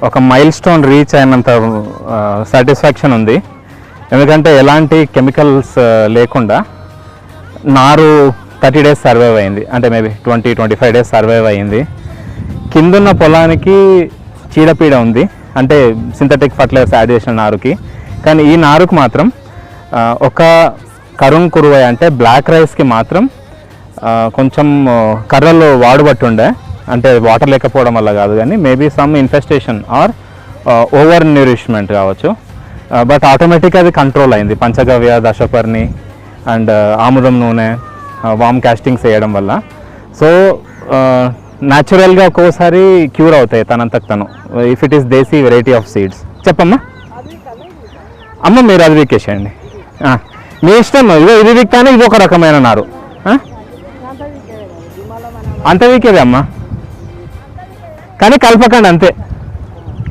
ఒక mile stone reach అయినంత satisfaction ఉంది. ఎందుకంటే ఎలాంటి కెమికల్స్ లేకుండా నారు 30 days సర్వైవ్ అయింది, అంటే మేబీ 20-25 days సర్వైవ్ అయింది. కిందున్న పొలానికి చీడపీడ ఉంది, అంటే సింథటిక్ ఫర్టిలైజర్స్ యాడ్ చేసిన నారుకి. కానీ ఈ నారుకు మాత్రం ఒక కరుణ్ కురువై అంటే బ్లాక్ రైస్కి మాత్రం కొంచెం కర్రలు వాడుబట్టుండే, అంటే వాటర్ లేకపోవడం వల్ల కాదు కానీ maybe some infestation or over nourishment కావచ్చు. బట్ ఆటోమేటిక్గా అది కంట్రోల్ అయింది పంచగవ్య, దశపర్ణి అండ్ ఆముదం నూనె, వామ్ కాస్టింగ్స్ వేయడం వల్ల. సో న్యాచురల్గా ఒక్కోసారి క్యూర్ అవుతాయి తనంతకు తను, if it is desi variety of seeds. చెప్పమ్మా అమ్మ, మీరు అది వీకేసేయండి, మీ ఇష్టం. ఇది వీక్తానే ఇది ఒక రకమైన నారు, అంత వీకేదే అమ్మా, కానీ కలపకండి అంతే.